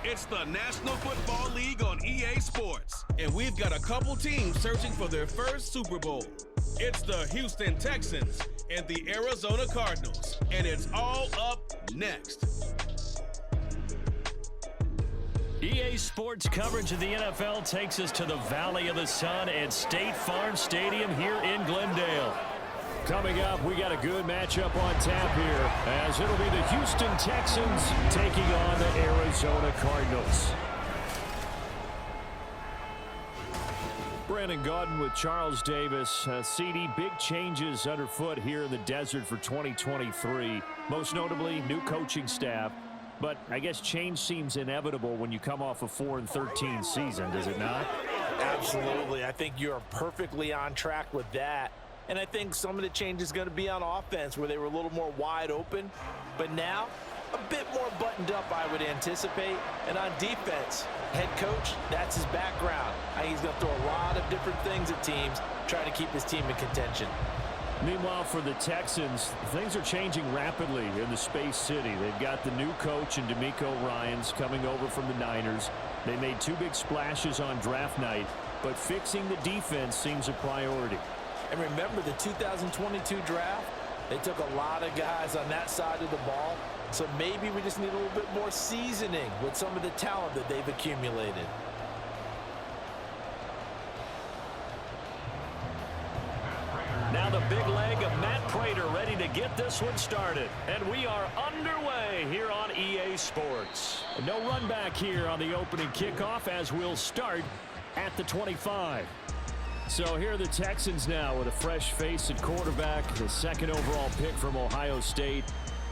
It's the National Football League on EA Sports, and we've got a couple teams searching for their first Super Bowl. It's the Houston Texans and the Arizona Cardinals, and it's all up next. EA Sports coverage of the NFL takes us to the Valley of the Sun at State Farm Stadium here in Glendale. Coming up, we got a good matchup on tap here, as it'll be the Houston Texans taking on the Arizona Cardinals. Brandon Gaudin with Charles Davis. CD, big changes underfoot here in the desert for 2023. Most notably, new coaching staff. But I guess change seems inevitable when you come off a 4-13 season, does it not? Absolutely. I think you're perfectly on track with that. And I think some of the change is going to be on offense, where they were a little more wide open. But now, a bit more buttoned up, I would anticipate. And on defense, head coach, that's his background. He's going to throw a lot of different things at teams, trying to keep his team in contention. Meanwhile, for the Texans, things are changing rapidly in the Space City. They've got the new coach in D'Amico Ryans coming over from the Niners. They made two big splashes on draft night, but fixing the defense seems a priority. And remember the 2022 draft? They took a lot of guys on that side of the ball. So maybe we just need a little bit more seasoning with some of the talent that they've accumulated. Now the big leg of Matt Prater ready to get this one started. And we are underway here on EA Sports. No run back here on the opening kickoff, as we'll start at the 25. So here are the Texans now with a fresh face at quarterback, the second overall pick from Ohio State,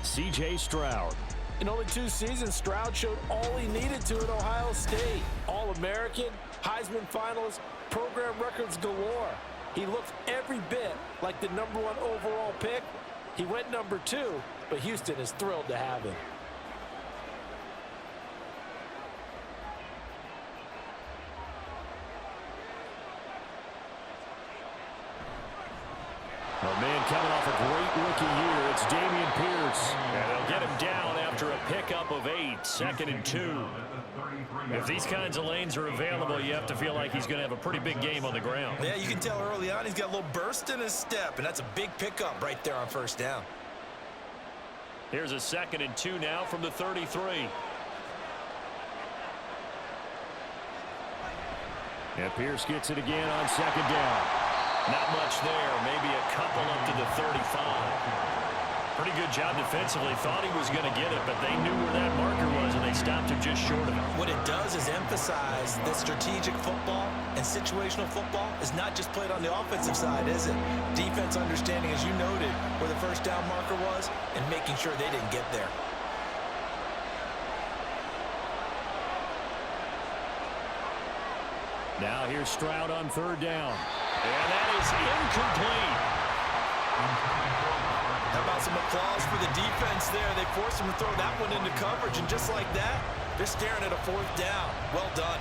C.J. Stroud. In only 2 seasons, Stroud showed all he needed to at Ohio State. All-American, Heisman finalist, program records galore. He looked every bit like the #1 overall pick. He went #2, but Houston is thrilled to have him. Oh, man, coming off a great rookie year, it's Dameon Pierce. And they'll get him down after a pickup of 8, 2nd and 2. If these kinds of lanes are available, you have to feel like he's going to have a pretty big game on the ground. Yeah, you can tell early on he's got a little burst in his step, and that's a big pickup right there on first down. Here's a 2nd and 2 now from the 33. And Pierce gets it again on 2nd down. Not much there, maybe a couple up to the 35. Pretty good job defensively. Thought he was going to get it, but they knew where that marker was, and they stopped him just short of it. What it does is emphasize that strategic football and situational football is not just played on the offensive side, is it? Defense understanding, as you noted, where the first down marker was and making sure they didn't get there. Now here's Stroud on 3rd down. And that is incomplete. How about some applause for the defense there? They forced him to throw that one into coverage, and just like that, they're staring at a 4th down. Well done.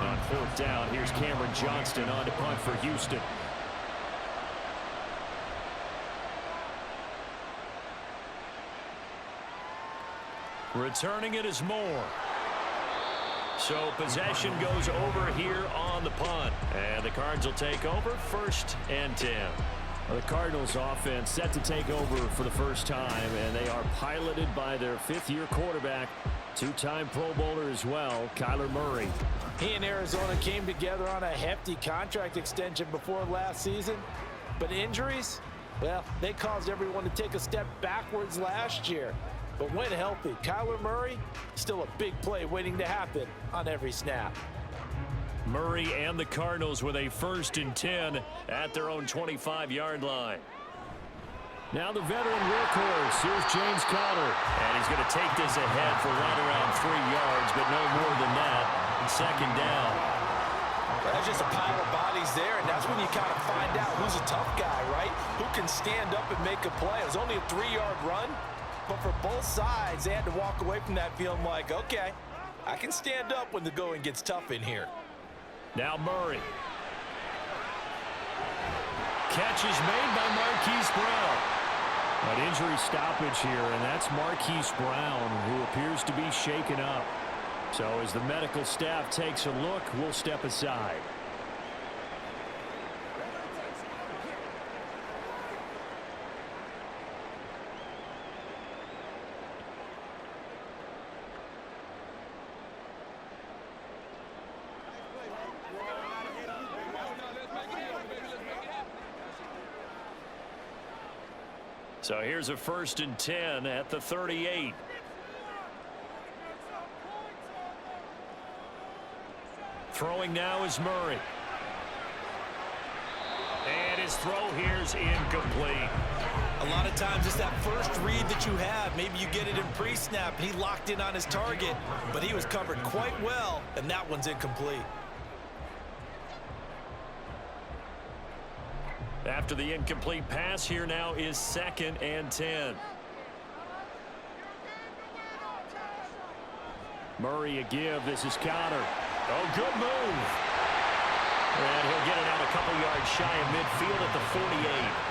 On 4th down, here's Cameron Johnston on to punt for Houston. Returning it is Moore. So possession goes over here on the punt. And the Cards will take over 1st and 10. Well, the Cardinals offense set to take over for the first time, and they are piloted by their 5th-year quarterback, 2-time Pro Bowler as well, Kyler Murray. He and Arizona came together on a hefty contract extension before last season. But injuries, well, they caused everyone to take a step backwards last year. But when healthy, Kyler Murray, still a big play waiting to happen on every snap. Murray and the Cardinals with a 1st and 10 at their own 25-yard line. Now the veteran workhorse, here's James Conner. And he's going to take this ahead for right around 3 yards, but no more than that. 2nd down. Well, that's just a pile of bodies there, and that's when you kind of find out who's a tough guy, right? Who can stand up and make a play. It was only a 3-yard run. But for both sides, they had to walk away from that feeling like, okay, I can stand up when the going gets tough in here. Now Murray. Catch is made by Marquise Brown. An injury stoppage here, and that's Marquise Brown, who appears to be shaken up. So as the medical staff takes a look, we'll step aside. So here's a 1st and 10 at the 38. Throwing now is Murray. And his throw here's incomplete. A lot of times it's that first read that you have. Maybe you get it in pre-snap, and he locked in on his target, but he was covered quite well, and that one's incomplete. After the incomplete pass, here now is 2nd and 10. Murray a give. This is Connor. Oh, good move. And he'll get it out a couple yards shy of midfield at the 48.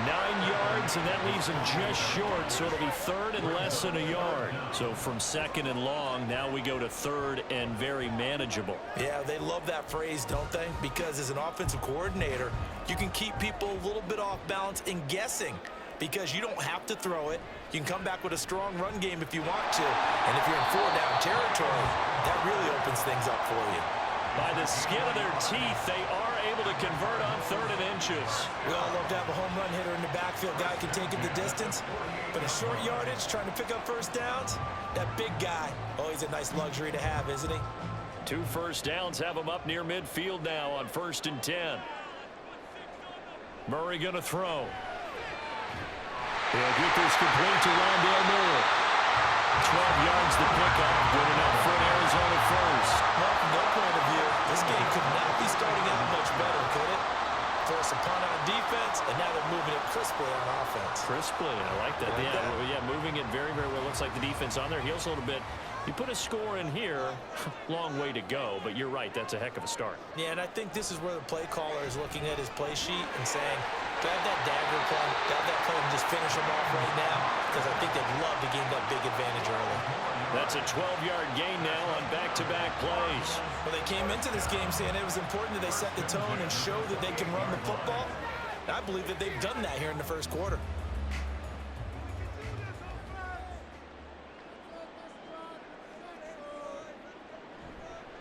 9 yards, and that leaves him just short, so it'll be 3rd and less than a yard. So from 2nd and long, now we go to 3rd and very manageable. Yeah, they love that phrase, don't they? Because as an offensive coordinator, you can keep people a little bit off balance and guessing, because you don't have to throw it. You can come back with a strong run game if you want to. And if you're in 4-down territory, that really opens things up for you. By the skin of their teeth, they are able to convert on 3rd and inches. We all love to have a home run hitter in the backfield. Guy can take it the distance. But a short yardage, trying to pick up 1st downs, that big guy, oh, he's a nice luxury to have, isn't he? 2 first downs have him up near midfield now on 1st and 10. Murray going to throw. He'll get this complete to Rondale Moore. 12 yards to pick up. Good enough for an Arizona first. Well, from their point of view, this game could not be starting out much better, could it? Force a punt on defense, and now they're moving it crisply on offense. Crisply, I like that. Yeah, moving it very, very well. Looks like the defense on their heels a little bit. You put a score in here, long way to go, but you're right, that's a heck of a start. Yeah, and I think this is where the play caller is looking at his play sheet and saying, grab that dagger play, grab that play and just finish them off right now, because I think they'd love to gain that big advantage early. That's a 12-yard gain now on back-to-back plays. Well, they came into this game saying it was important that they set the tone and show that they can run the football. And I believe that they've done that here in the 1st quarter.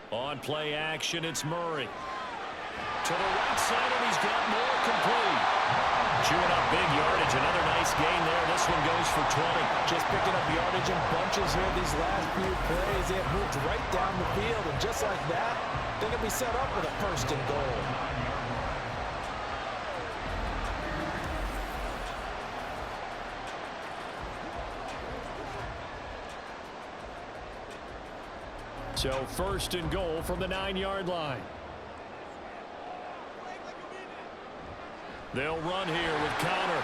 On play action, it's Murray. To the right side, and he's got more complete. Chewing up big yardage. Another nice gain there. This one goes for 20. Just picking up yardage in bunches here these last few plays. They have moved right down the field, and just like that, they're going to be set up with a 1st and goal. So 1st and goal from the 9-yard line. They'll run here with Connor.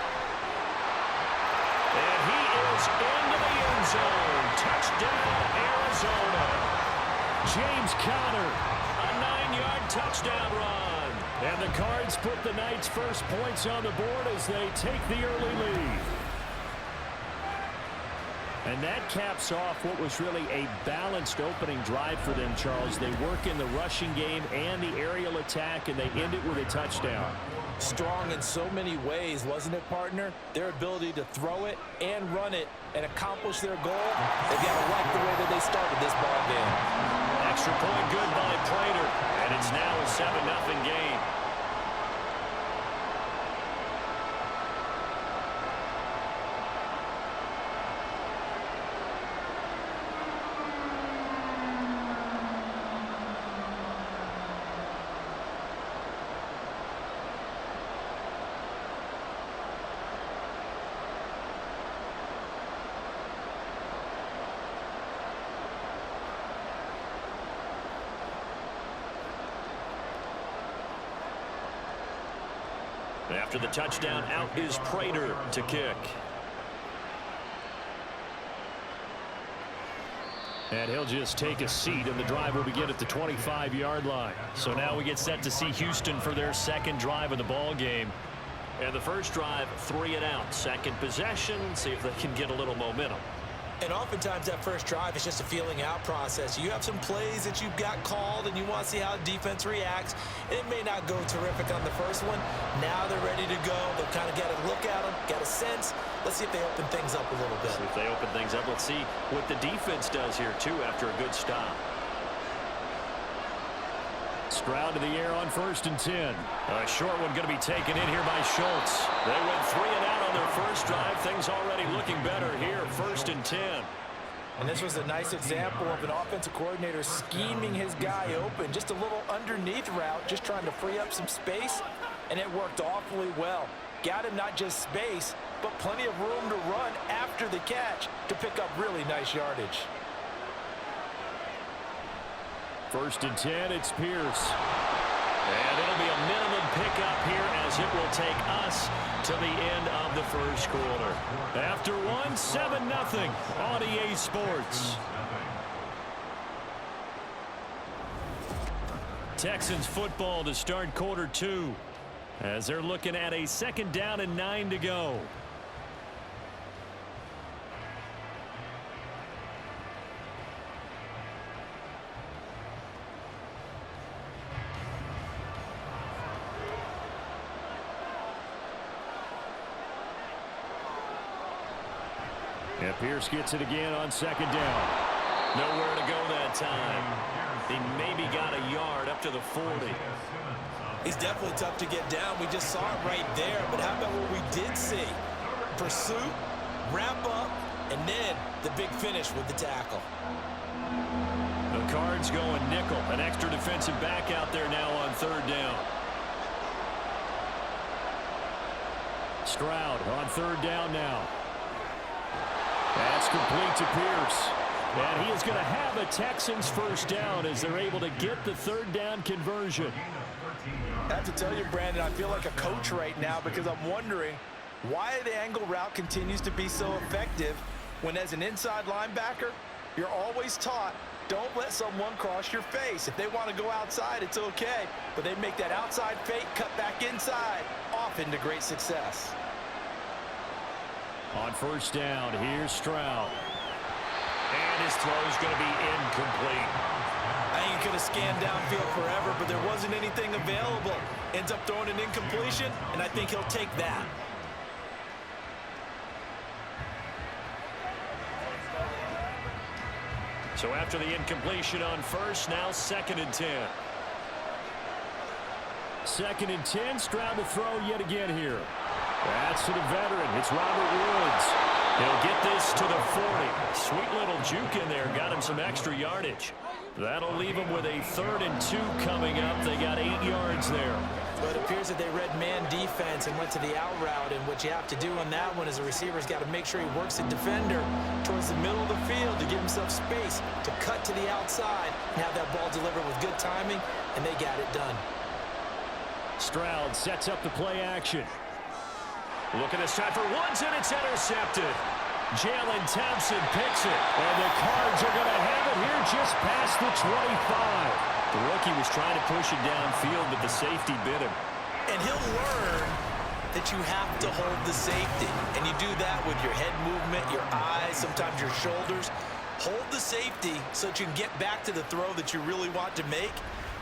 And he is into the end zone. Touchdown, Arizona. James Conner, a 9-yard touchdown run. And the Cards put the Knights' first points on the board as they take the early lead. And that caps off what was really a balanced opening drive for them, Charles. They work in the rushing game and the aerial attack, and they end it with a touchdown. Strong in so many ways, wasn't it, partner? Their ability to throw it and run it and accomplish their goal, they've got to like the way that they started this ball game. Extra point good by Prater, and it's now a 7-0 game. After the touchdown, out is Prater to kick. And he'll just take a seat, and the drive will begin at the 25-yard line. So now we get set to see Houston for their 2nd drive of the ball game. And the first drive, 3 and out. Second possession, see if they can get a little momentum. And oftentimes that first drive is just a feeling out process. You have some plays that you've got called and you want to see how the defense reacts. And it may not go terrific on the first one. Now they're ready to go. They've kind of got to look at them, got a sense. Let's see if they open things up a little bit. See if they open things up. Let's see what the defense does here, too, after a good stop. Stroud to the air on 1st and 10. A short one going to be taken in here by Schultz. They went 3 and out on their first drive. Things already looking better here, 1st and 10. And this was a nice example of an offensive coordinator scheming his guy open. Just a little underneath route, just trying to free up some space, and it worked awfully well. Got him not just space, but plenty of room to run after the catch to pick up really nice yardage. 1st and 10, it's Pierce. And it'll be a minimum pickup here as it will take us to the end of the first quarter. After one, 7-0 on EA Sports. Texans football to start quarter 2 as they're looking at a 2nd down and 9 to go. And Pierce gets it again on 2nd down. Nowhere to go that time. He maybe got a yard up to the 40. He's definitely tough to get down. We just saw it right there. But how about what we did see? Pursuit, wrap up, and then the big finish with the tackle. The Cards going nickel. An extra defensive back out there now on 3rd down. Stroud on 3rd down now. That's complete to Pierce. And he is going to have a Texans first down as they're able to get the 3rd down conversion. I have to tell you, Brandon, I feel like a coach right now because I'm wondering why the angle route continues to be so effective when as an inside linebacker, you're always taught, don't let someone cross your face. If they want to go outside, it's okay. But they make that outside fake, cut back inside, often to great success. On 1st down, here's Stroud. And his throw's going to be incomplete. I think he could have scanned downfield forever, but there wasn't anything available. Ends up throwing an incompletion, and I think he'll take that. So after the incompletion on 1st, now 2nd and 10. 2nd and 10, Stroud to throw yet again here. That's to the veteran. It's Robert Woods. He'll get this to the 40. Sweet little juke in there. Got him some extra yardage. That'll leave him with a 3rd and 2 coming up. They got 8 yards there. But it appears that they read man defense and went to the out route. And what you have to do on that one is the receiver's got to make sure he works the defender towards the middle of the field to give himself space to cut to the outside and have that ball delivered with good timing. And they got it done. Stroud sets up the play action. Looking this time for Woods, and it's intercepted. Jalen Thompson picks it, and the Cards are going to have it here just past the 25. The rookie was trying to push it downfield, but the safety bit him. And he'll learn that you have to hold the safety. And you do that with your head movement, your eyes, sometimes your shoulders. Hold the safety so that you can get back to the throw that you really want to make.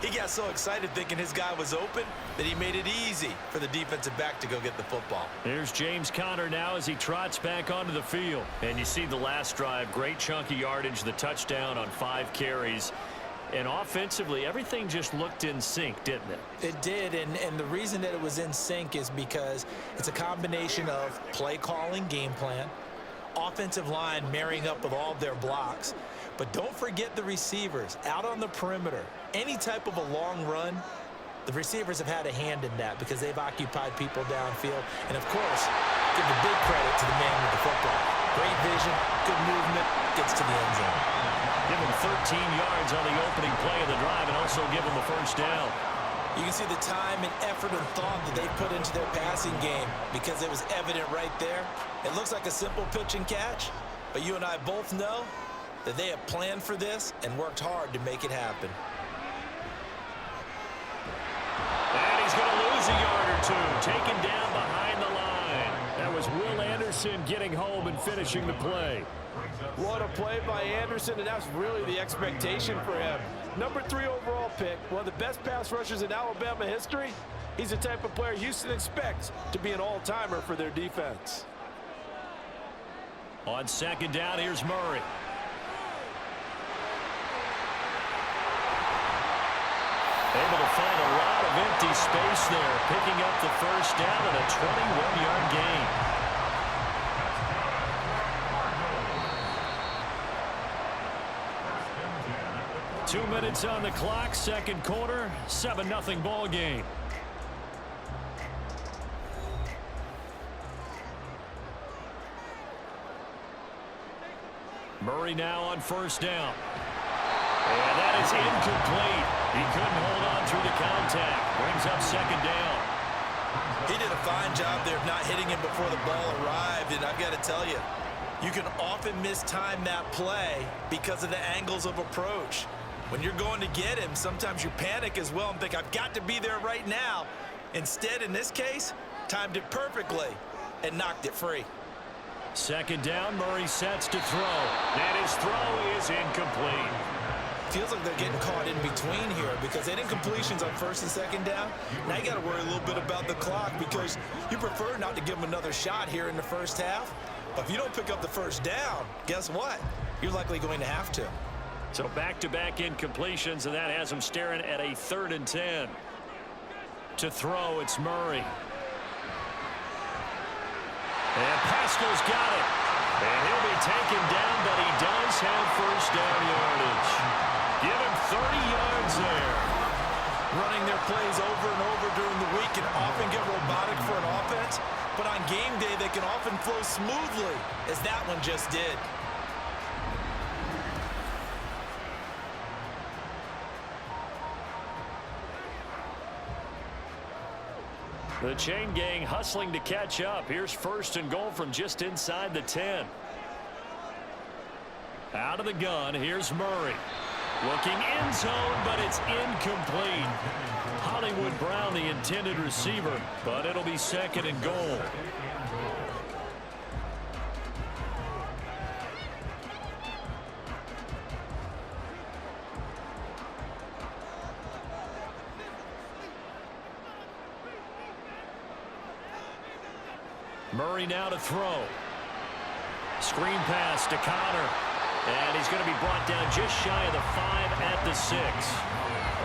He got so excited thinking his guy was open that he made it easy for the defensive back to go get the football. Here's James Conner now as he trots back onto the field. And you see the last drive, great chunky yardage, the touchdown on 5 carries. And offensively, everything just looked in sync, didn't it? It did, and the reason that it was in sync is because it's a combination of play calling, game plan, offensive line marrying up with all of their blocks. But don't forget the receivers out on the perimeter. Any type of a long run, the receivers have had a hand in that because they've occupied people downfield. And, of course, give the big credit to the man with the football. Great vision, good movement, gets to the end zone. Give him 13 yards on the opening play of the drive and also give him the first down. You can see the time and effort and thought that they put into their passing game because it was evident right there. It looks like a simple pitch and catch, but you and I both know that they have planned for this and worked hard to make it happen. And he's going to lose a yard or two. Taken down behind Anderson getting home and finishing the play. What a play by Anderson, and that's really the expectation for him. Number 3 overall pick, one of the best pass rushers in Alabama history. He's the type of player Houston expects to be an all-timer for their defense. On second down, here's Murray. Able to find a lot of empty space there, picking up the first down and a 21-yard gain. Two minutes on the clock, second quarter, 7-0 ball game. Murray now on first down. And that is incomplete. He couldn't hold on through the contact. Brings up second down. He did a fine job there of not hitting him before the ball arrived, and I've got to tell you, you can often mistime that play because of the angles of approach. When you're going to get him, sometimes you panic as well and think, I've got to be there right now. Instead, in this case, timed it perfectly and knocked it free. Second down, Murray sets to throw. And his throw is incomplete. Feels like they're getting caught in between here because they didn't completions on first and second down. Now you got to worry a little bit about the clock because you prefer not to give them another shot here in the first half. But if you don't pick up the first down, guess what? You're likely going to have to. So back-to-back incompletions, and that has him staring at a 3rd and 10. To throw, it's Murray. And Pascal's got it. And he'll be taken down, but he does have first down yardage. Give him 30 yards there. Running their plays over and over during the week can often get robotic for an offense, but on game day they can often flow smoothly, as that one just did. The chain gang hustling to catch up. Here's first and goal from just inside the 10. Out of the gun, here's Murray. Looking end zone, but it's incomplete. Hollywood Brown, the intended receiver, but it'll be second and goal. Murray now to throw. Screen pass to Connor. And he's going to be brought down just shy of the 5 at the 6.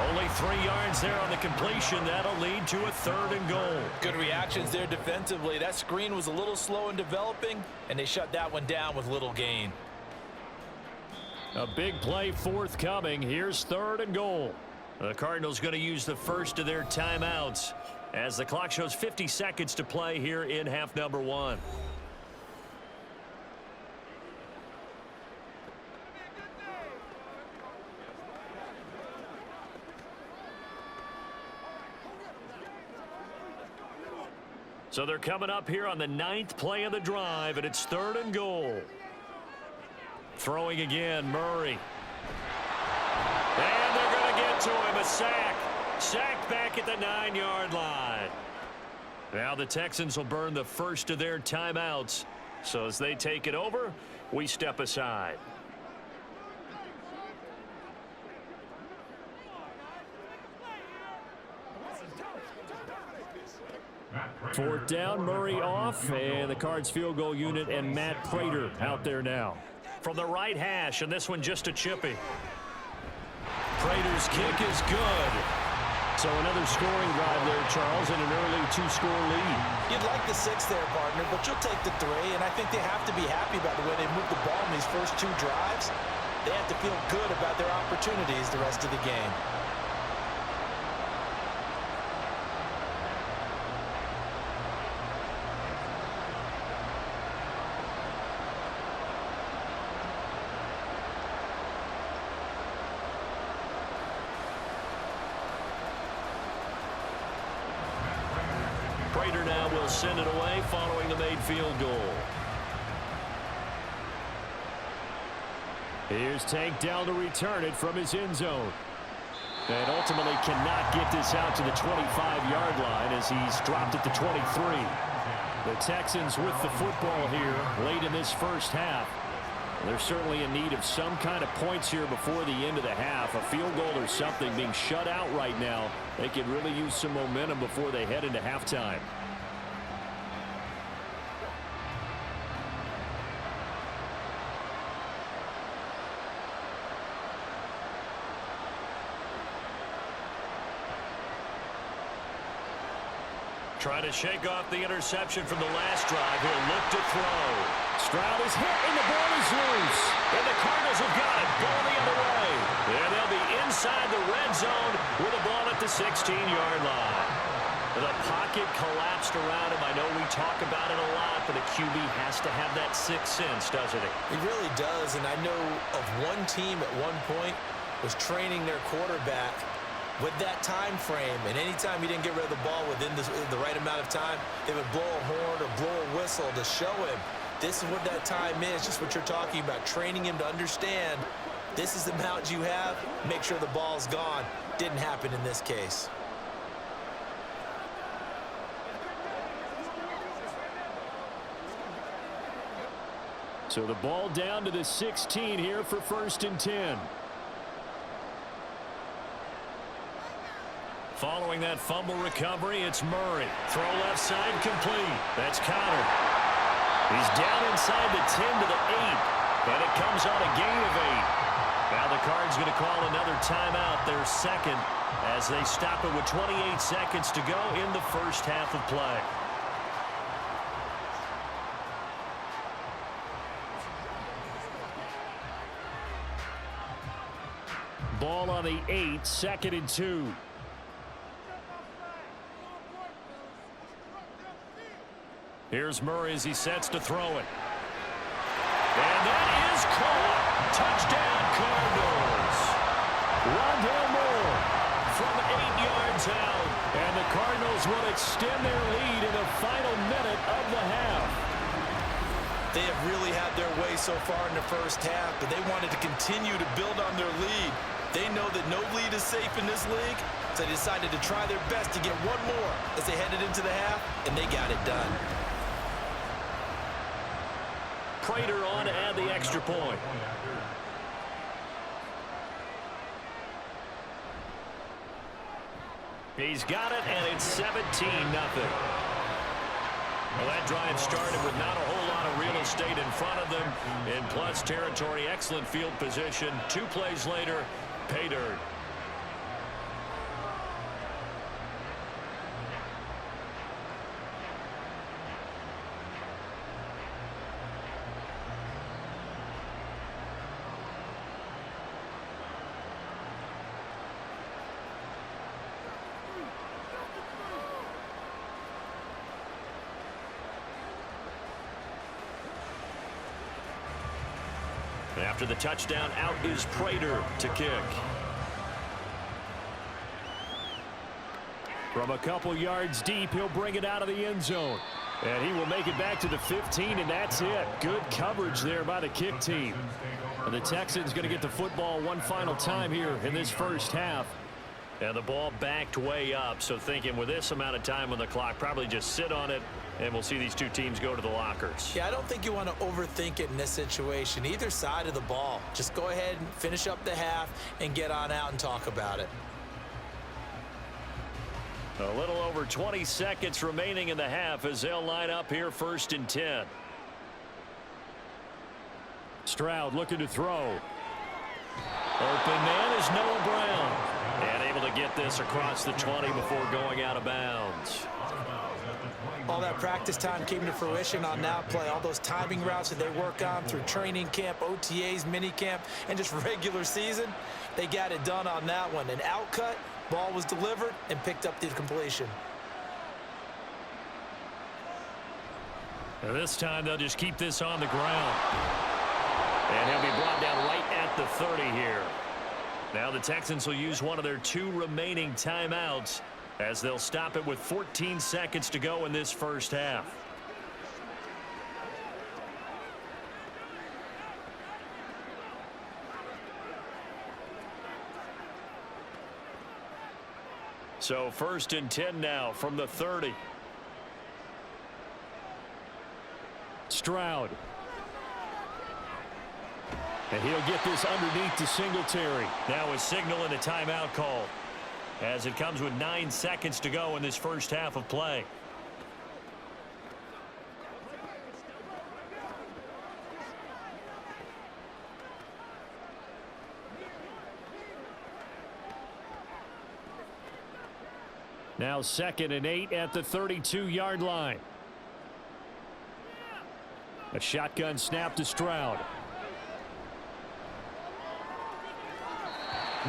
Only 3 yards there on the completion. That'll lead to a 3rd and goal. Good reactions there defensively. That screen was a little slow in developing, and they shut that one down with little gain. A big play forthcoming. Here's 3rd and goal. The Cardinals going to use the first of their timeouts as the clock shows 50 seconds to play here in half number 1. So they're coming up here on the 9th play of the drive, and it's 3rd and goal. Throwing again, Murray. And they're going to get to him, a sack. Sacked back at the 9-yard line. Now the Texans will burn the first of their timeouts. So as they take it over, we step aside. 4th down, Murray off, and the Cards field goal unit and Matt Prater out there now. From the right hash, and this one just a chippy. Prater's kick is good. So another scoring drive there, Charles, and an early 2-score lead. You'd like the 6 there, partner, but you'll take the 3, and I think they have to be happy about the way they moved the ball in these first 2 drives. They have to feel good about their opportunities the rest of the game. Prater now will send it away following the made field goal. Here's Tank down to return it from his end zone. And ultimately cannot get this out to the 25-yard line as he's dropped at the 23. The Texans with the football here late in this first half. They're certainly in need of some kind of points here before the end of the half. A field goal or something, being shut out right now. They could really use some momentum before they head into halftime. Trying to shake off the interception from the last drive. He'll look to throw. Stroud is hit, and the ball is loose. And the Cardinals have got it. Ball the other way. And they'll be inside the red zone with the ball at the 16-yard line. The pocket collapsed around him. I know we talk about it a lot, but a QB has to have that sixth sense, doesn't he? He really does, and I know of one team at one point was training their quarterback with that time frame, and anytime he didn't get rid of the ball within the right amount of time, they would blow a horn or blow a whistle to show him this is what that time is, just what you're talking about, training him to understand this is the amount you have, make sure the ball's gone. Didn't happen in this case. So the ball down to the 16 here for 1st and 10. Following that fumble recovery, it's Murray. Throw left side complete. That's countered. He's down inside the 10 to the 8. And it comes on a gain of 8. Now the Cards going to call another timeout, their second, as they stop it with 28 seconds to go in the first half of play. Ball on the 8, 2nd and 2. Here's Murray as he sets to throw it. And that is caught. Touchdown, Cardinals. Rondale Moore from 8 yards out. And the Cardinals will extend their lead in the final minute of the half. They have really had their way so far in the first half, but they wanted to continue to build on their lead. They know that no lead is safe in this league, so they decided to try their best to get one more as they headed into the half, and they got it done. Prater on to add the extra point. He's got it, and it's 17-0. Well, that drive started with not a whole lot of real estate in front of them. In plus territory, excellent field position. 2 plays later, pay dirt. After the touchdown, out is Prater to kick. From a couple yards deep, he'll bring it out of the end zone. And he will make it back to the 15, and that's it. Good coverage there by the kick team. And the Texans going to get the football one final time here in this first half. And the ball backed way up, so thinking with this amount of time on the clock, probably just sit on it, and we'll see these two teams go to the lockers. Yeah, I don't think you want to overthink it in this situation. Either side of the ball. Just go ahead and finish up the half and get on out and talk about it. A little over 20 seconds remaining in the half as they'll line up here 1st and 10. Stroud looking to throw. Open man is Noah Brown. And able to get this across the 20 before going out of bounds. All that practice time came to fruition on that play. All those timing routes that they work on through training camp, OTAs, minicamp, and just regular season, they got it done on that one. An outcut, ball was delivered, and picked up the completion. And this time they'll just keep this on the ground. And he'll be brought down right at the 30 here. Now the Texans will use one of their 2 remaining timeouts as they'll stop it with 14 seconds to go in this first half. So 1st and 10 now from the 30. Stroud. And he'll get this underneath to Singletary. Now a signal and a timeout call, as it comes with 9 seconds to go in this first half of play. Now 2nd and 8 at the 32-yard line. A shotgun snap to Stroud.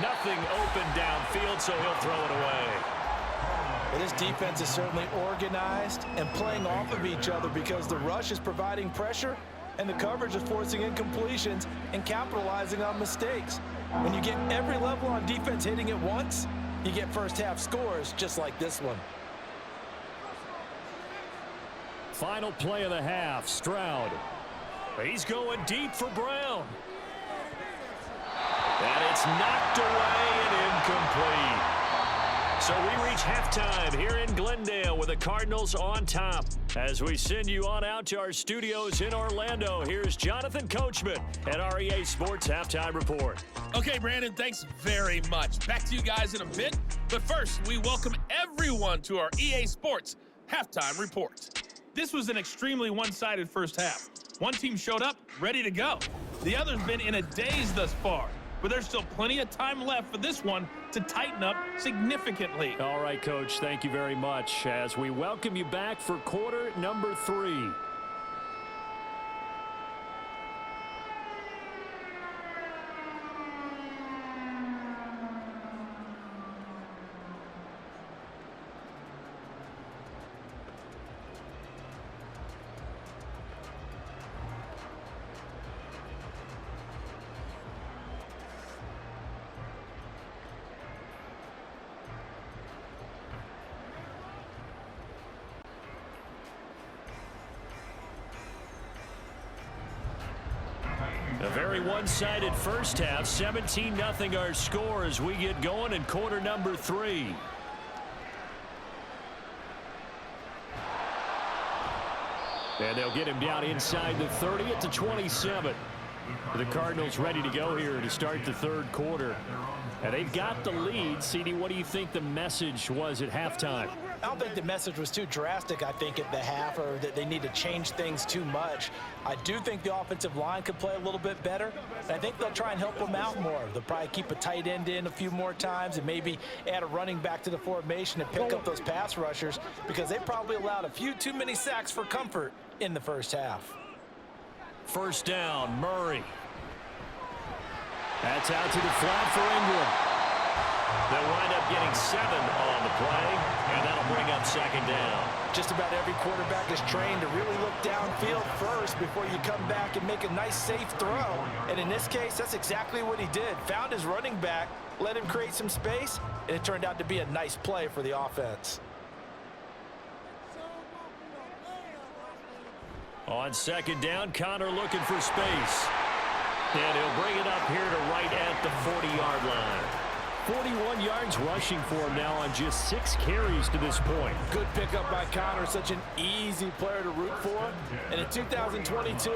Nothing open downfield, so he'll throw it away. Well, this defense is certainly organized and playing off of each other because the rush is providing pressure and the coverage is forcing incompletions and capitalizing on mistakes. When you get every level on defense hitting at once, you get first-half scores just like this one. Final play of the half, Stroud. He's going deep for Brown. And it's knocked away and incomplete. So we reach halftime here in Glendale with the Cardinals on top. As we send you on out to our studios in Orlando, here's Jonathan Coachman at our EA Sports Halftime Report. Okay, Brandon, thanks very much. Back to you guys in a bit. But first, we welcome everyone to our EA Sports Halftime Report. This was an extremely one-sided first half. One team showed up, ready to go. The other's been in a daze thus far. But there's still plenty of time left for this one to tighten up significantly. All right, Coach, thank you very much as we welcome you back for quarter number 3. A very one-sided first half, 17-0 our score as we get going in quarter number 3. And they'll get him down inside the 30 at the 27. The Cardinals ready to go here to start the third quarter. And they've got the lead. CD, what do you think the message was at halftime? I don't think the message was too drastic, I think, at the half, or that they need to change things too much. I do think the offensive line could play a little bit better. And I think they'll try and help them out more. They'll probably keep a tight end in a few more times and maybe add a running back to the formation and pick up those pass rushers because they probably allowed a few too many sacks for comfort in the first half. First down, Murray. That's out to the flat for England. They'll wind up getting 7 on the play, and that'll bring up second down. Just about every quarterback is trained to really look downfield first before you come back and make a nice, safe throw. And in this case, that's exactly what he did. Found his running back, let him create some space, and it turned out to be a nice play for the offense. On second down, Connor looking for space. And he'll bring it up here to right at the 40-yard line. 41 yards rushing for him now on just 6 carries to this point. Good pickup by Connor, such an easy player to root for. And in 2022,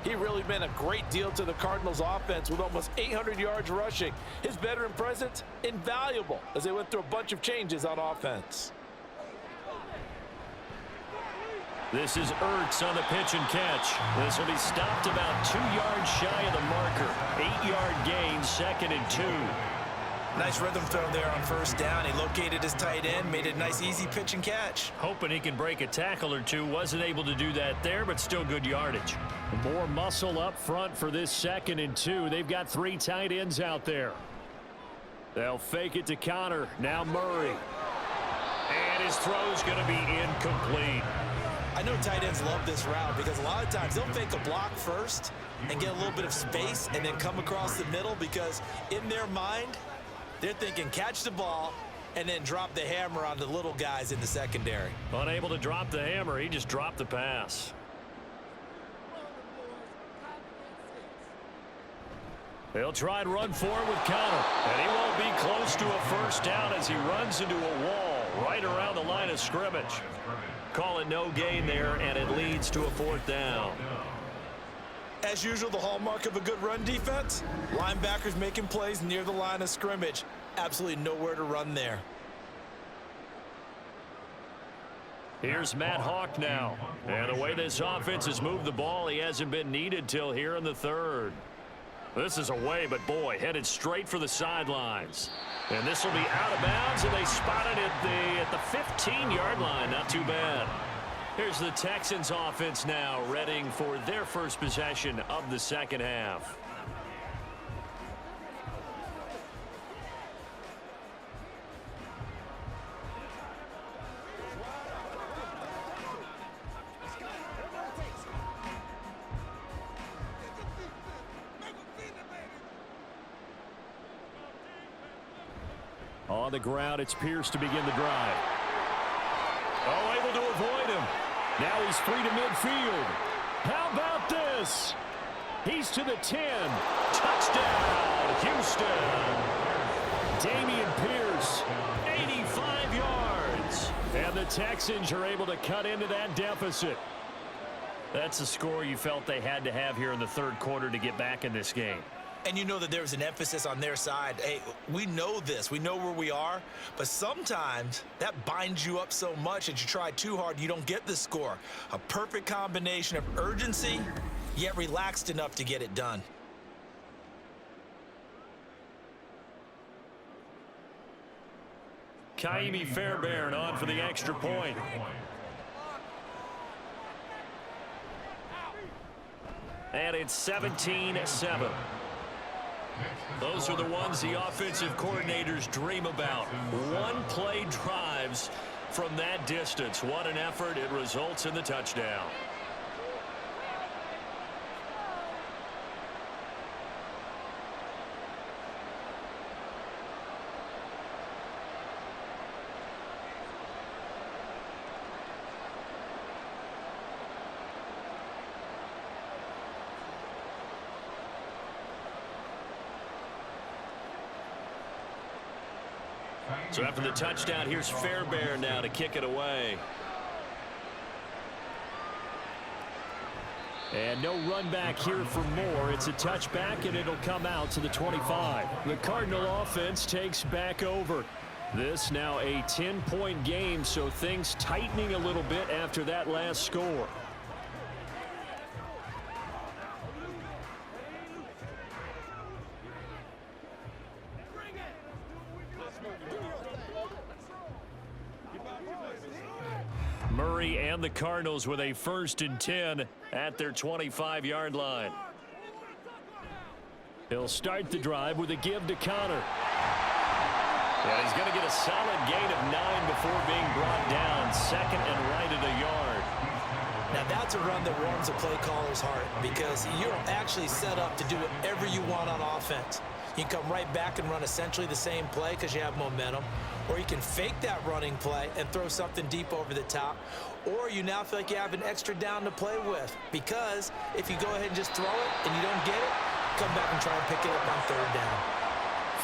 he really been a great deal to the Cardinals offense with almost 800 yards rushing. His veteran presence, invaluable as they went through a bunch of changes on offense. This is Ertz on the pitch and catch. This will be stopped about 2 yards shy of the marker. 8-yard gain, 2nd and 2. Nice rhythm throw there on first down. He located his tight end, made a nice easy pitch and catch. Hoping he can break a tackle or two. Wasn't able to do that there, but still good yardage. More muscle up front for this 2nd and 2. They've got 3 tight ends out there. They'll fake it to Connor. Now Murray. And his throw's going to be incomplete. I know tight ends love this route because a lot of times they'll fake a block first and get a little bit of space and then come across the middle because in their mind, they're thinking catch the ball and then drop the hammer on the little guys in the secondary. Unable to drop the hammer, he just dropped the pass. They'll try and run forward with Connor, and he won't be close to a first down as he runs into a wall right around the line of scrimmage. Call it no gain there, and it leads to a 4th down. As usual, the hallmark of a good run defense, linebackers making plays near the line of scrimmage. Absolutely nowhere to run there. Here's Matt Hawk now. And the way this offense has moved the ball, he hasn't been needed till here in the 3rd. This is away, but boy, headed straight for the sidelines. And this will be out of bounds, and they spot it at the 15-yard line. Not too bad. Here's the Texans offense now, readying for their first possession of the 2nd half. On the ground, it's Pierce to begin the drive. Oh, able to avoid him. Now he's free to midfield. How about this? He's to the 10. Touchdown, Houston. Damian Pierce, 85 yards. And the Texans are able to cut into that deficit. That's the score you felt they had to have here in the 3rd quarter to get back in this game. And you know that there's an emphasis on their side. Hey, we know this. We know where we are. But sometimes that binds you up so much that you try too hard, you don't get the score. A perfect combination of urgency, yet relaxed enough to get it done. Kaimi Fairbairn on for the extra point. And it's 17-7. Those are the ones the offensive coordinators dream about. One-play drives from that distance. What an effort. It results in the touchdown. So after the touchdown, here's Fairbairn now to kick it away. And no run back here for more. It's a touchback, and it'll come out to the 25. The Cardinal offense takes back over. This now a 10-point game, so things tightening a little bit after that last score. Murray and the Cardinals with a 1st and 10 at their 25-yard line. He'll start the drive with a give to Connor. Yeah, he's going to get a solid gain of 9 before being brought down. 2nd and right at a yard. Now that's a run that warms a play caller's heart because you're actually set up to do whatever you want on offense. You can come right back and run essentially the same play because you have momentum. Or you can fake that running play and throw something deep over the top. Or you now feel like you have an extra down to play with. Because if you go ahead and just throw it and you don't get it, come back and try and pick it up on 3rd down.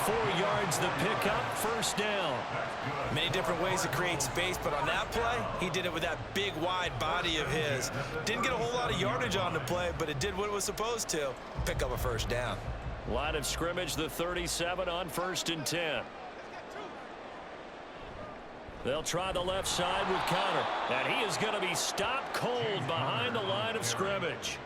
4 yards the pickup, 1st down. Many different ways to create space, but on that play, he did it with that big, wide body of his. Didn't get a whole lot of yardage on the play, but it did what it was supposed to. Pick up a 1st down. Line of scrimmage, the 37 on 1st and 10. They'll try the left side with Connor. And he is going to be stopped cold behind the line of scrimmage.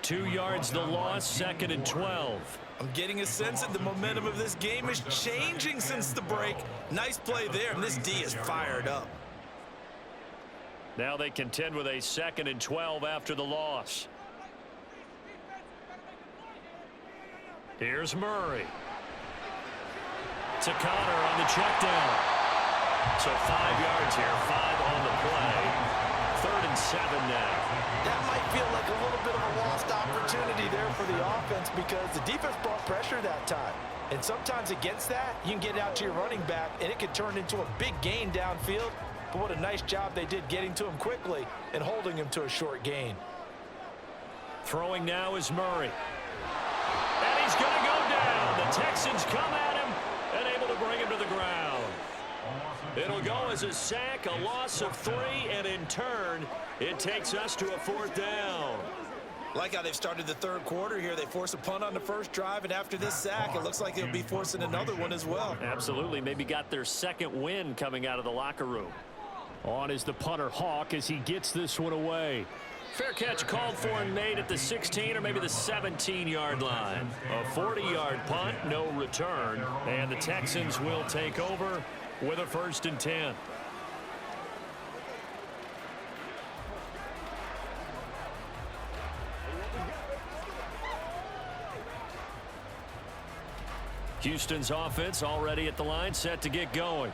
2 yards the loss, 2nd and 12. I'm getting a sense that the momentum of this game is changing since the break. Nice play there, and this D is fired up. Now they contend with a 2nd and 12 after the loss. Here's Murray. To Connor on the check down. So 5 yards here, 5 on the play. 3rd and 7 now. That might feel like a little bit of a lost opportunity there for the offense because the defense brought pressure that time. And sometimes against that, you can get it out to your running back, and it can turn into a big gain downfield. But what a nice job they did getting to him quickly and holding him to a short gain. Throwing now is Murray. And he's going to go down. The Texans come at him and able to bring him to the ground. It'll go as a sack, a loss of 3, and in turn, it takes us to a 4th down. Like how they've started the third quarter here. They force a punt on the first drive, and after this sack, it looks like they'll be forcing another one as well. Absolutely. Maybe got their second win coming out of the locker room. On is the punter, Hawk, as he gets this one away. Fair catch called for and made at the 16 or maybe the 17-yard line. A 40-yard punt, no return, and the Texans will take over with a 1st and 10. Houston's offense already at the line, set to get going.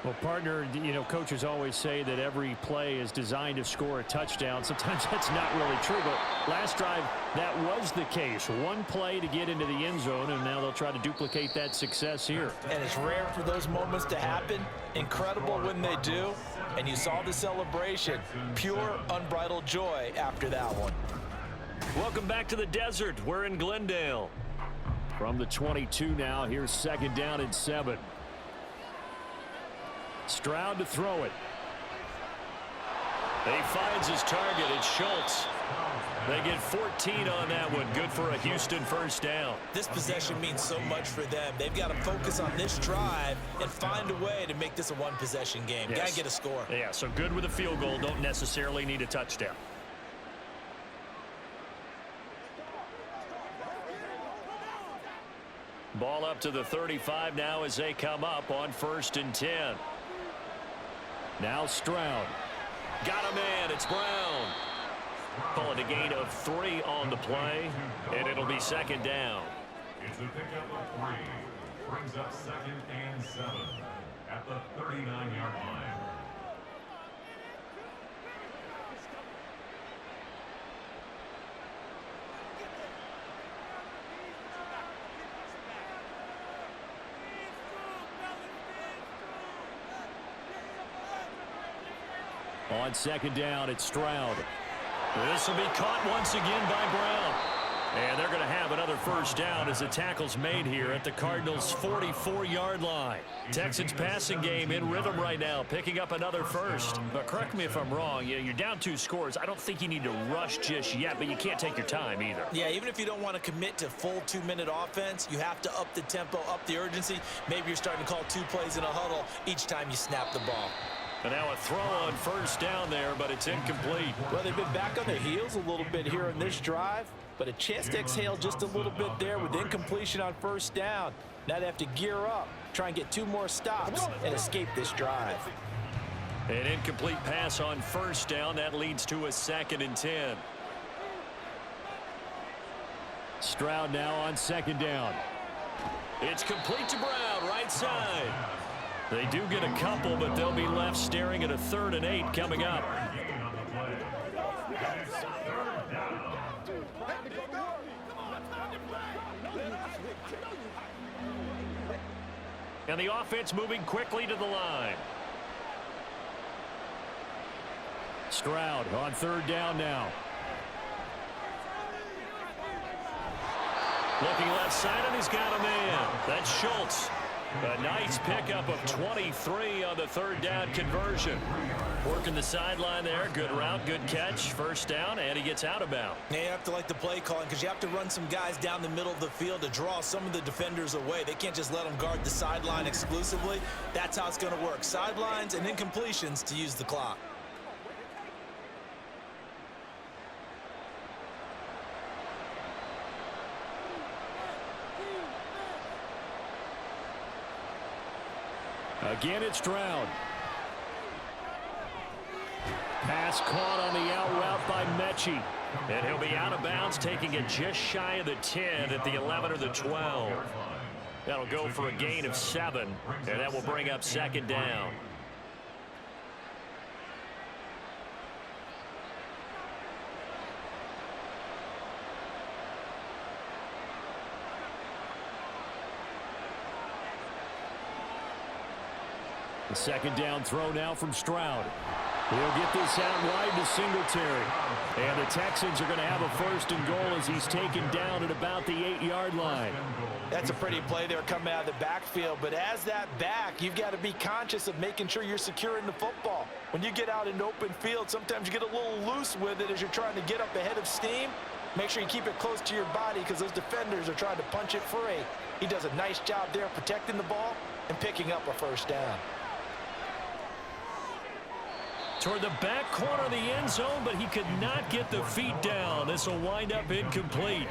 Well, partner, you know, coaches always say that every play is designed to score a touchdown. Sometimes that's not really true, but last drive, that was the case. One play to get into the end zone, and now they'll try to duplicate that success here. And it's rare for those moments to happen. Incredible when they do. And you saw the celebration. Pure, unbridled joy after that one. Welcome back to the desert. We're in Glendale. From the 22 now, here's 2nd down and 7. Stroud to throw it. He finds his target. It's Schultz. They get 14 on that one. Good for a Houston 1st down. This possession means so much for them. They've got to focus on this drive and find a way to make this a one-possession game. Yes. Got to get a score. Yeah, so good with a field goal. Don't necessarily need a touchdown. Ball up to the 35 now as they come up on 1st and 10. Now Stroud. Got a man. It's Brown. Call it a gain of 3 on the play, and it'll be 2nd down. It's a pickup of 3. Brings up 2nd and 7 at the 39-yard line. On 2nd down, it's Stroud. This will be caught once again by Brown. And they're going to have another 1st down as the tackle's made here at the Cardinals' 44-yard line. Texans passing game in rhythm right now, picking up another 1st. But correct me if I'm wrong, you're down 2 scores. I don't think you need to rush just yet, but you can't take your time either. Yeah, even if you don't want to commit to full 2-minute offense, you have to up the tempo, up the urgency. Maybe you're starting to call 2 plays in a huddle each time you snap the ball. And now a throw on 1st down there, but it's incomplete. Well, they've been back on their heels a little bit here in this drive, but a chance to exhale just a little bit there with incompletion on 1st down. Now they have to gear up, try and get 2 more stops, and escape this drive. An incomplete pass on 1st down. That leads to a 2nd and 10. Stroud now on 2nd down. It's complete to Brown, right side. They do get a couple, but they'll be left staring at a 3rd and 8 coming up. And the offense moving quickly to the line. Stroud on 3rd down now. Looking left side, and he's got a man. That's Schultz. A nice pickup of 23 on the 3rd down conversion. Working the sideline there. Good route, good catch. 1st down, and he gets out of bounds. Now you have to like the play calling because you have to run some guys down the middle of the field to draw some of the defenders away. They can't just let them guard the sideline exclusively. That's how it's going to work. Sidelines and incompletions to use the clock. Again, it's Stroud. Pass caught on the out route by Mechie. And he'll be out of bounds, taking it just shy of the 10 at the 11 or the 12. That'll go for a gain of 7, and that will bring up 2nd down. The 2nd down throw now from Stroud. He'll get this out wide to Singletary. And the Texans are going to have a 1st and goal as he's taken down at about the 8-yard line. That's a pretty play there coming out of the backfield. But as that back, you've got to be conscious of making sure you're securing the football. When you get out in open field, sometimes you get a little loose with it as you're trying to get up ahead of steam. Make sure you keep it close to your body because those defenders are trying to punch it free. He does a nice job there protecting the ball and picking up a 1st down. Toward the back corner of the end zone, but he could not get the feet down. This will wind up incomplete.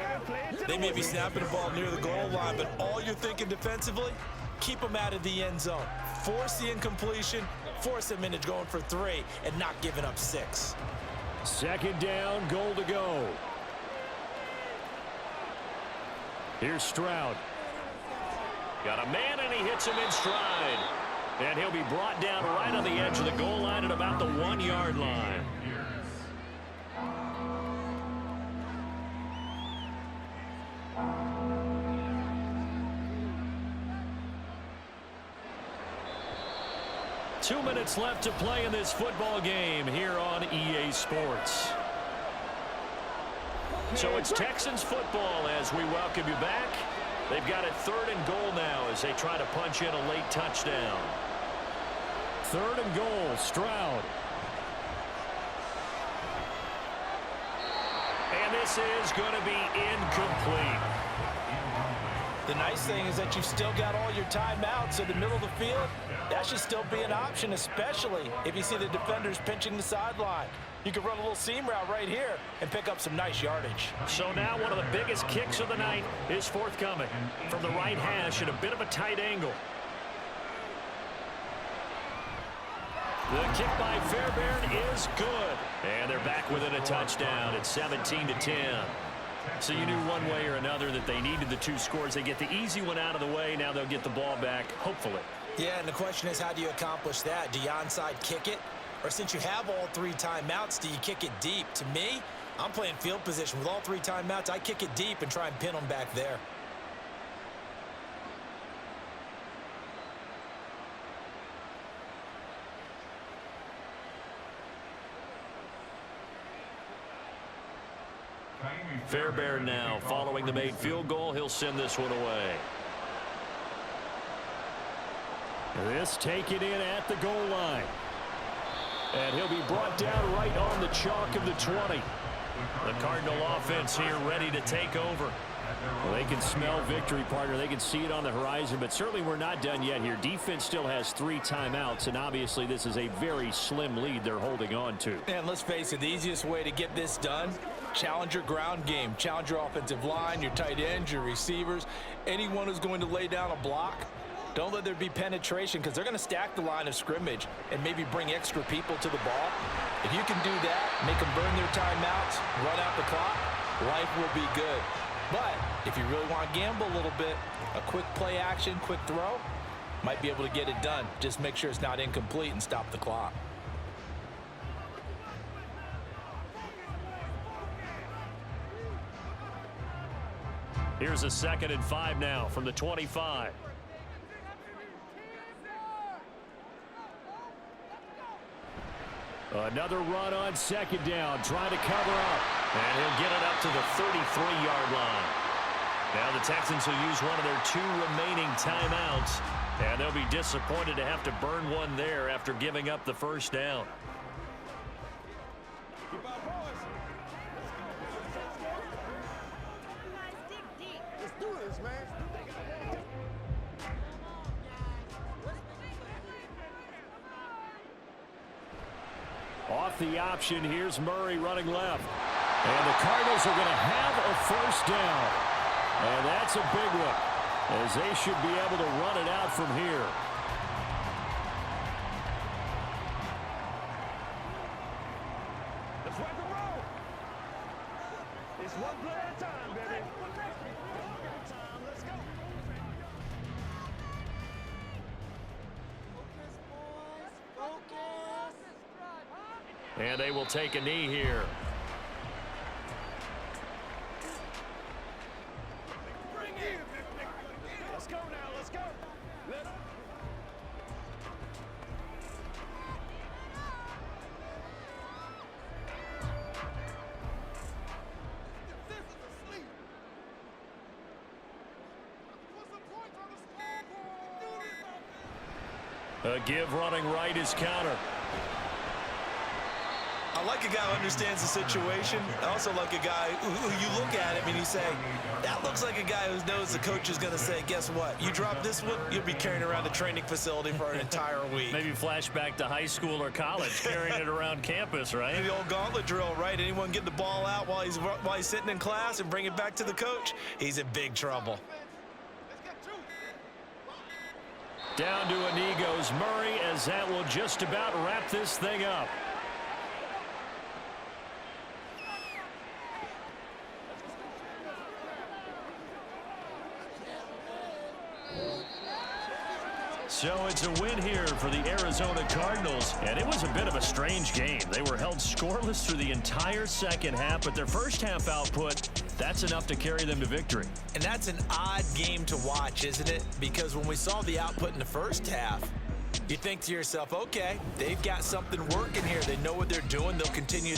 They may be snapping the ball near the goal line, but all you're thinking defensively, keep them out of the end zone. Force the incompletion, force them into going for 3, and not giving up 6. 2nd down, goal to go. Here's Stroud. Got a man, and he hits him in stride. And he'll be brought down right on the edge of the goal line at about the 1-yard line. Two minutes left to play in this football game here on EA Sports. So it's Texans football as we welcome you back. They've got it 3rd and goal now as they try to punch in a late touchdown. 3rd and goal, Stroud. And this is going to be incomplete. The nice thing is that you've still got all your timeouts in the middle of the field. That should still be an option, especially if you see the defenders pinching the sideline. You can run a little seam route right here and pick up some nice yardage. So now one of the biggest kicks of the night is forthcoming from the right hash at a bit of a tight angle. The kick by Fairbairn is good. And they're back within a touchdown at 17-10. So you knew one way or another that they needed the 2 scores. They get the easy one out of the way. Now they'll get the ball back, hopefully. Yeah, and the question is, how do you accomplish that? Do you onside kick it? Or since you have all 3 timeouts, do you kick it deep? To me, I'm playing field position. With all 3 timeouts, I kick it deep and try and pin them back there. Fairbairn now following the made field goal. He'll send this one away. This taken in at the goal line. And he'll be brought down right on the chalk of the 20. The Cardinal offense here ready to take over. Well, they can smell victory, partner. They can see it on the horizon, but certainly we're not done yet here. Defense still has 3 timeouts, and obviously this is a very slim lead they're holding on to. And let's face it, the easiest way to get this done, challenge your ground game. Challenge your offensive line, your tight ends, your receivers, anyone who's going to lay down a block. Don't let there be penetration because they're going to stack the line of scrimmage and maybe bring extra people to the ball. If you can do that, make them burn their timeouts, run out the clock, life will be good. But if you really want to gamble a little bit, a quick play action, quick throw, might be able to get it done. Just make sure it's not incomplete and stop the clock. Here's a 2nd and 5 now from the 25. Another run on 2nd down, trying to cover up. And he'll get it up to the 33-yard line. Now the Texans will use one of their 2 remaining timeouts. And they'll be disappointed to have to burn one there after giving up the 1st down. Off the option, here's Murray running left. And the Cardinals are going to have a 1st down. And that's a big one, as they should be able to run it out from here. Let's rock and roll. It's one play at a time, baby. Let's go. And they will take a knee here. Let's go now. Let's go. A give running right is counter. I like a guy who understands the situation. I also like a guy who you look at him and you say, that looks like a guy who knows the coach is going to say, guess what? You drop this one, you'll be carrying around the training facility for an entire week. Maybe flashback to high school or college, carrying it around campus, right? The old gauntlet drill, right? Anyone get the ball out while he's sitting in class and bring it back to the coach, he's in big trouble. Down to a knee goes Murray, as that will just about wrap this thing up. So it's a win here for the Arizona Cardinals, and it was a bit of a strange game. They were held scoreless through the entire second half, but their first half output, that's enough to carry them to victory. And that's an odd game to watch, isn't it? Because when we saw the output in the first half, you think to yourself, okay, they've got something working here. They know what they're doing. They'll continue